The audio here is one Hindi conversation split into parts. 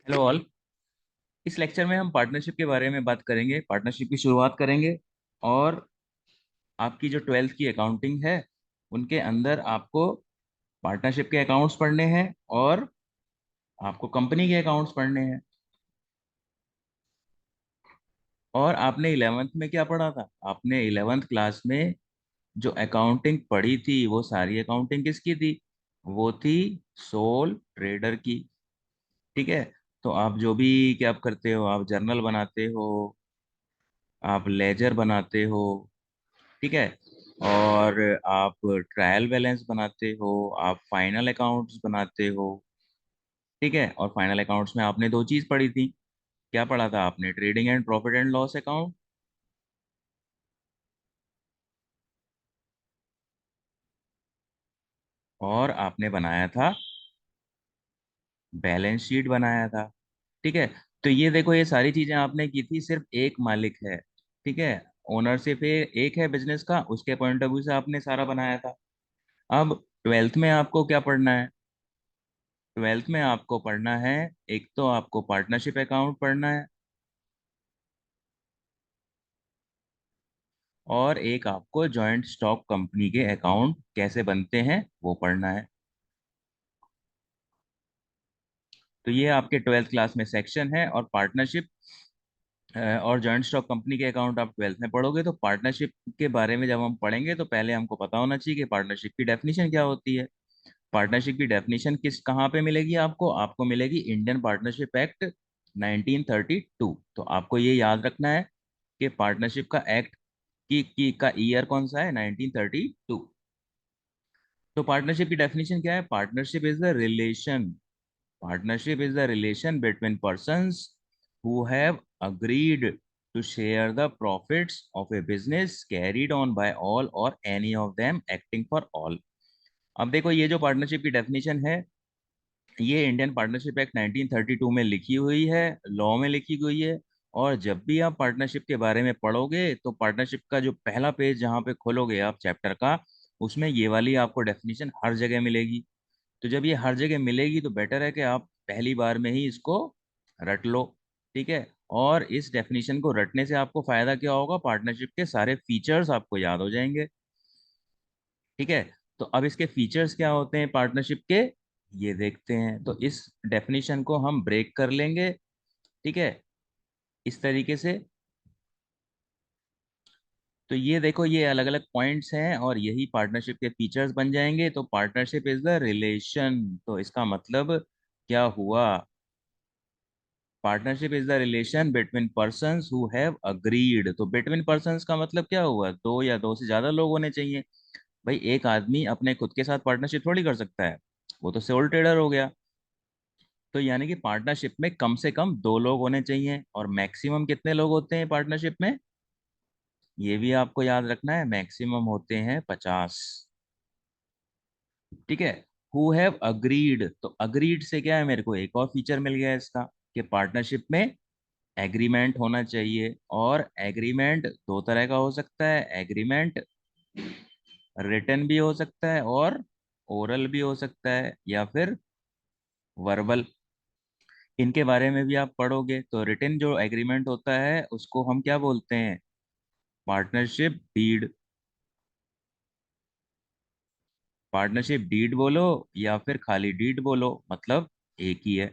Hello all. इस लेक्चर में हम पार्टनरशिप के बारे में बात करेंगे, पार्टनरशिप की शुरुआत करेंगे। और आपकी जो ट्वेल्थ की अकाउंटिंग है उनके अंदर आपको पार्टनरशिप के अकाउंट्स पढ़ने हैं और आपको कंपनी के अकाउंट्स पढ़ने हैं। और आपने इलेवेंथ में क्या पढ़ा था? आपने इलेवेंथ क्लास में जो अकाउंटिंग पढ़ी थी वो सारी अकाउंटिंग किसकी थी? वो थी सोल ट्रेडर की। ठीक है। तो आप जो भी क्या आप करते हो, आप जर्नल बनाते हो, आप लेजर बनाते हो, ठीक है, और आप ट्रायल बैलेंस बनाते हो, आप फाइनल अकाउंट्स बनाते हो। ठीक है। और फाइनल अकाउंट्स में आपने दो चीज पढ़ी थी। क्या पढ़ा था आपने? Trading and profit and loss account. और आपने बनाया था बैलेंस शीट बनाया था। ठीक है। तो ये देखो, ये सारी चीजें आपने की थी, सिर्फ एक मालिक है। ठीक है। ओनरशिप एक है बिजनेस का, उसके पॉइंट ऑफ व्यू से आपने सारा बनाया था। अब ट्वेल्थ में आपको क्या पढ़ना है? ट्वेल्थ में आपको पढ़ना है, एक तो आपको पार्टनरशिप अकाउंट पढ़ना है और एक आपको जॉइंट स्टॉक कंपनी के अकाउंट कैसे बनते हैं वो पढ़ना है। तो ये आपके ट्वेल्थ क्लास में सेक्शन है। और पार्टनरशिप और जॉइंट स्टॉक कंपनी के अकाउंट आप ट्वेल्थ में पढ़ोगे। तो पार्टनरशिप के बारे में जब हम पढ़ेंगे तो पहले हमको पता होना चाहिए कि पार्टनरशिप की डेफिनेशन क्या होती है। पार्टनरशिप की डेफिनेशन किस कहाँ पे मिलेगी? आपको आपको मिलेगी इंडियन पार्टनरशिप एक्ट 1932। तो आपको ये याद रखना है कि पार्टनरशिप का एक्ट की का ईयर कौन सा है? 1932। तो पार्टनरशिप की डेफिनेशन क्या है? Partnership is the relation, partnership is the relation between persons who have agreed to share the profits of a business carried on by all or any of them acting for all। अब देखो, ये जो पार्टनरशिप की डेफिनेशन है ये इंडियन पार्टनरशिप एक्ट 1932 में लिखी हुई है, लॉ में लिखी हुई है। और जब भी आप पार्टनरशिप के बारे में पढ़ोगे तो पार्टनरशिप का जो पहला पेज जहाँ पे खोलोगे आप चैप्टर का, उसमें ये वाली आपको डेफिनेशन हर जगह मिलेगी। तो जब ये हर जगह मिलेगी तो बेटर है कि आप पहली बार में ही इसको रट लो। ठीक है। और इस डेफिनेशन को रटने से आपको फायदा क्या होगा? पार्टनरशिप के सारे फीचर्स आपको याद हो जाएंगे। ठीक है। तो अब इसके फीचर्स क्या होते हैं पार्टनरशिप के, ये देखते हैं। तो इस डेफिनेशन को हम ब्रेक कर लेंगे। ठीक है। इस तरीके से। तो ये देखो, ये अलग अलग पॉइंट्स हैं और यही पार्टनरशिप के फीचर्स बन जाएंगे। तो पार्टनरशिप इज द रिलेशन, तो इसका मतलब क्या हुआ? Partnership is the relation between persons who have agreed. तो बिटवीन पर्सन्स का मतलब क्या हुआ? दो या दो से ज्यादा लोग होने चाहिए। भाई एक आदमी अपने खुद के साथ पार्टनरशिप थोड़ी कर सकता है, वो तो सोल ट्रेडर हो गया। तो यानी कि पार्टनरशिप में कम से कम दो लोग होने चाहिए। और मैक्सिमम कितने लोग होते हैं पार्टनरशिप में? ये भी आपको याद रखना है, मैक्सिमम होते हैं 50। ठीक है। हु हैव अग्रीड, तो अग्रीड से क्या है, मेरे को एक और फीचर मिल गया है इसका, कि पार्टनरशिप में एग्रीमेंट होना चाहिए। और एग्रीमेंट दो तरह का हो सकता है। एग्रीमेंट रिटन भी हो सकता है और ओरल भी हो सकता है या फिर वर्बल। इनके बारे में भी आप पढ़ोगे। तो रिटन जो एग्रीमेंट होता है उसको हम क्या बोलते हैं? Partnership deed. पार्टनरशिप डीड बोलो या फिर खाली डीड बोलो, मतलब एक ही है।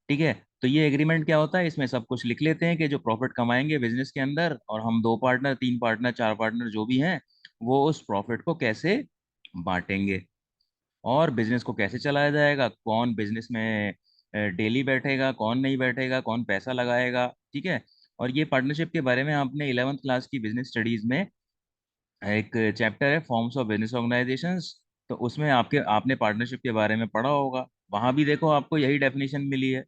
ठीक है। तो ये एग्रीमेंट क्या होता है? इसमें सब कुछ लिख लेते हैं कि जो प्रॉफिट कमाएंगे बिजनेस के अंदर, और हम दो पार्टनर, तीन पार्टनर, चार पार्टनर जो भी हैं, वो उस प्रॉफिट को कैसे बांटेंगे और बिजनेस को कैसे चलाया जाएगा, कौन बिजनेस में डेली बैठेगा, कौन नहीं बैठेगा, कौन पैसा लगाएगा। ठीक है। और ये पार्टनरशिप के बारे में आपने इलेवेंथ क्लास की बिजनेस स्टडीज में एक चैप्टर है फॉर्म्स ऑफ बिजनेस ऑर्गेनाइजेशंस, तो उसमें आपके आपने पार्टनरशिप के बारे में पढ़ा होगा। वहां भी देखो आपको यही डेफिनेशन मिली है।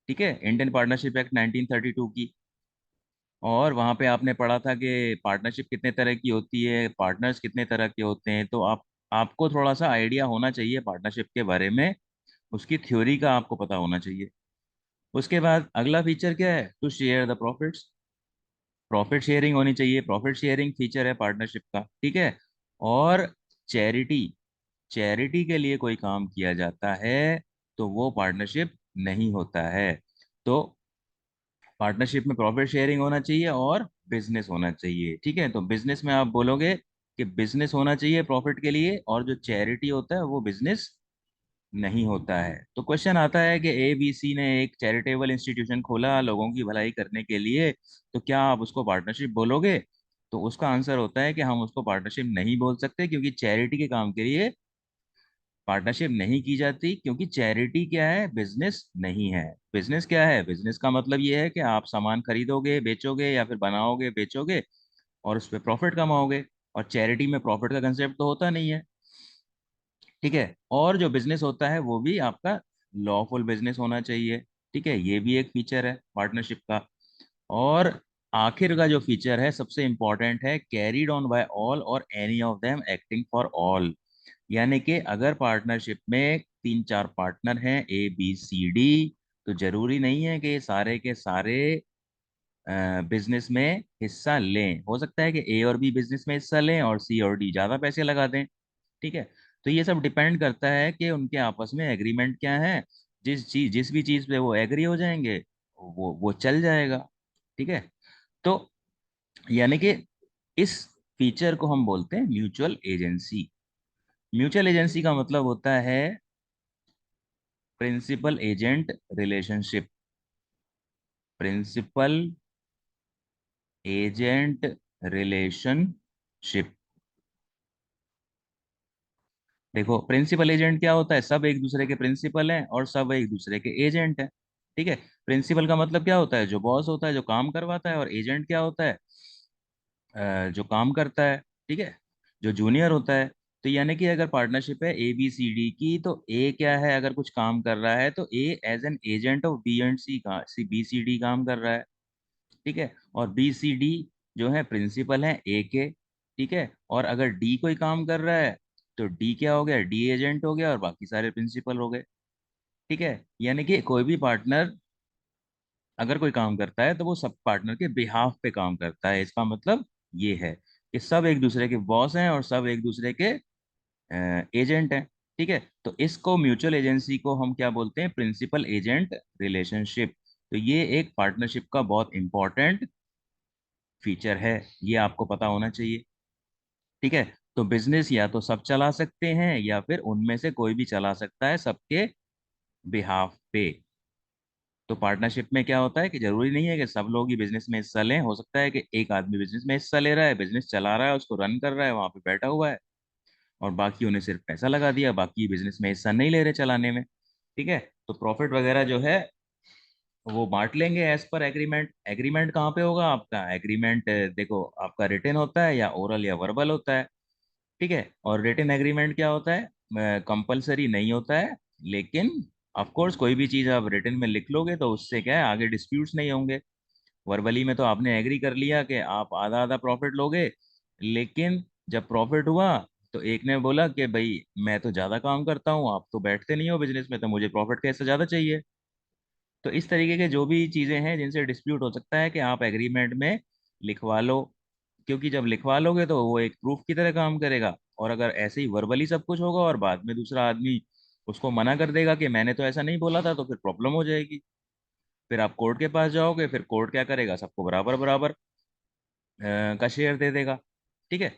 ठीक है। इंडियन पार्टनरशिप एक्ट 1932 की। और वहां पे आपने पढ़ा था कि पार्टनरशिप कितने तरह की होती है, पार्टनर्स कितने तरह के होते हैं। तो आप आपको थोड़ा सा आइडिया होना चाहिए पार्टनरशिप के बारे में, उसकी थ्योरी का आपको पता होना चाहिए। उसके बाद अगला फीचर क्या है? To share the profits. Profit sharing होनी चाहिए, प्रॉफिट शेयरिंग फीचर है पार्टनरशिप का। ठीक है। और चैरिटी, चैरिटी के लिए कोई काम किया जाता है तो वो पार्टनरशिप नहीं होता है। तो पार्टनरशिप में प्रॉफिट शेयरिंग होना चाहिए और बिजनेस होना चाहिए। ठीक है, तो बिजनेस में आप बोलोगे कि बिजनेस होना चाहिए प्रॉफिट के लिए, और जो चैरिटी होता है वो बिजनेस नहीं होता है। तो क्वेश्चन आता है कि ABC ने एक चैरिटेबल इंस्टीट्यूशन खोला लोगों की भलाई करने के लिए, तो क्या आप उसको पार्टनरशिप बोलोगे? तो उसका आंसर होता है कि हम उसको पार्टनरशिप नहीं बोल सकते, क्योंकि चैरिटी के काम के लिए पार्टनरशिप नहीं की जाती, क्योंकि चैरिटी क्या है, बिजनेस नहीं है। बिजनेस क्या है? बिजनेस का मतलब ये है कि आप सामान खरीदोगे बेचोगे, या फिर बनाओगे बेचोगे, और उस पर प्रॉफिट कमाओगे। और चैरिटी में प्रॉफिट का कंसेप्ट तो होता नहीं है। ठीक है, और जो बिजनेस होता है वो भी आपका लॉफुल बिजनेस होना चाहिए। ठीक है, ये भी एक फीचर है पार्टनरशिप का। और आखिर का जो फीचर है सबसे इंपॉर्टेंट है, कैरीड ऑन बाय ऑल और any of them acting for all. यानी कि अगर पार्टनरशिप में 3-4 पार्टनर हैं, ABCD, तो जरूरी नहीं है कि ये सारे के सारे बिजनेस में हिस्सा लें। हो सकता है कि A और B बिजनेस में हिस्सा लें और C और D ज्यादा पैसे लगा दें। ठीक है, तो ये सब डिपेंड करता है कि उनके आपस में एग्रीमेंट क्या है। जिस भी चीज पे वो एग्री हो जाएंगे, वो चल जाएगा। ठीक है, तो यानी कि इस फीचर को हम बोलते हैं म्यूचुअल एजेंसी। म्यूचुअल एजेंसी का मतलब होता है principal agent relationship. Principal agent relationship. देखो, प्रिंसिपल एजेंट क्या होता है? सब एक दूसरे के प्रिंसिपल हैं और सब एक दूसरे के एजेंट हैं। ठीक है, प्रिंसिपल का मतलब क्या होता है? जो बॉस होता है, जो काम करवाता है। और एजेंट क्या होता है? जो काम करता है। ठीक है, जो जूनियर होता है। तो यानी कि अगर पार्टनरशिप है ABCD की, तो ए क्या है? अगर कुछ काम कर रहा है तो A as an agent of B and C का BCD काम कर रहा है। ठीक है, और BCD जो है प्रिंसिपल है ए के। ठीक है, और अगर डी कोई काम कर रहा है, तो डी क्या हो गया? डी एजेंट हो गया, और बाकी सारे प्रिंसिपल हो गए। ठीक है, यानी कि कोई भी पार्टनर अगर कोई काम करता है तो वो सब पार्टनर के बिहाफ पे काम करता है। इसका मतलब ये है कि सब एक दूसरे के बॉस हैं और सब एक दूसरे के एजेंट हैं। ठीक है, तो इसको म्यूचुअल एजेंसी को हम क्या बोलते हैं? Principal agent relationship. तो ये एक पार्टनरशिप का बहुत इंपॉर्टेंट फीचर है, ये आपको पता होना चाहिए। ठीक है, तो बिजनेस या तो सब चला सकते हैं, या फिर उनमें से कोई भी चला सकता है सबके बिहाफ पे। तो पार्टनरशिप में क्या होता है कि जरूरी नहीं है कि सब लोग ही बिजनेस में हिस्सा लें। हो सकता है कि एक आदमी बिजनेस में हिस्सा ले रहा है, बिजनेस चला रहा है, उसको रन कर रहा है, वहां पे बैठा हुआ है, और बाकी उन्हें सिर्फ पैसा लगा दिया, बाकी बिजनेस में हिस्सा नहीं ले रहे चलाने में। ठीक है, तो प्रॉफिट वगैरह जो है वो बांट लेंगे एज पर एग्रीमेंट। एग्रीमेंट कहाँ पे होगा आपका? एग्रीमेंट देखो, आपका रिटन होता है या ओरल या वर्बल होता है। ठीक है, और रिटन एग्रीमेंट क्या होता है? कंपलसरी नहीं होता है, लेकिन ऑफ कोर्स कोई भी चीज आप रिटन में लिख लोगे तो उससे क्या है, आगे डिस्प्यूट्स नहीं होंगे। वर्बली में तो आपने एग्री कर लिया कि आप आधा आधा प्रॉफिट लोगे, लेकिन जब प्रॉफिट हुआ तो एक ने बोला कि भाई मैं तो ज्यादा काम करता हूँ, आप तो बैठते नहीं हो बिजनेस में, तो मुझे प्रॉफिट कैसे ज्यादा चाहिए। तो इस तरीके के जो भी चीजें हैं जिनसे डिस्प्यूट हो सकता है, कि आप एग्रीमेंट में लिखवा लो। क्योंकि जब लिखवा लोगे तो वो एक प्रूफ की तरह काम करेगा। और अगर ऐसे ही वर्बली सब कुछ होगा और बाद में दूसरा आदमी उसको मना कर देगा कि मैंने तो ऐसा नहीं बोला था, तो फिर प्रॉब्लम हो जाएगी। फिर आप कोर्ट के पास जाओगे, फिर कोर्ट क्या करेगा? सबको बराबर बराबर का शेयर दे देगा। ठीक है,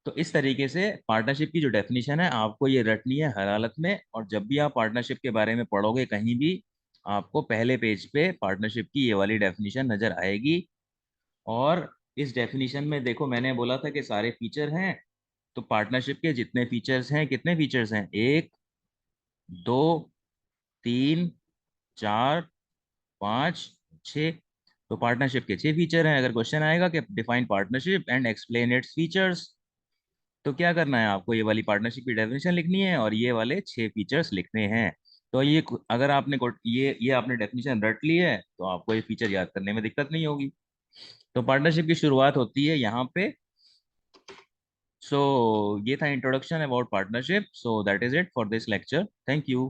तो इस तरीके से पार्टनरशिप की जो डेफिनेशन है आपको ये रटनी है हर हालत में। और जब भी आप पार्टनरशिप के बारे में पढ़ोगे कहीं भी, आपको पहले पेज पे पार्टनरशिप की ये वाली डेफिनेशन नजर आएगी। और इस डेफिनेशन में देखो, मैंने बोला था कि सारे फीचर हैं। तो पार्टनरशिप के जितने फीचर्स हैं, कितने फीचर्स हैं? 1, 2, 3, 4, 5, 6। तो पार्टनरशिप के 6 फीचर हैं। अगर क्वेश्चन आएगा कि define partnership and explain its features, तो क्या करना है आपको? ये वाली पार्टनरशिप की डेफिनेशन लिखनी है और ये वाले 6 फीचर्स लिखने हैं। तो ये अगर आपने ये आपने डेफिनेशन रट ली है, तो आपको ये फीचर याद करने में दिक्कत नहीं होगी। तो पार्टनरशिप की शुरुआत होती है यहाँ पे। सो ये था introduction about partnership. So that is it for this lecture. Thank you.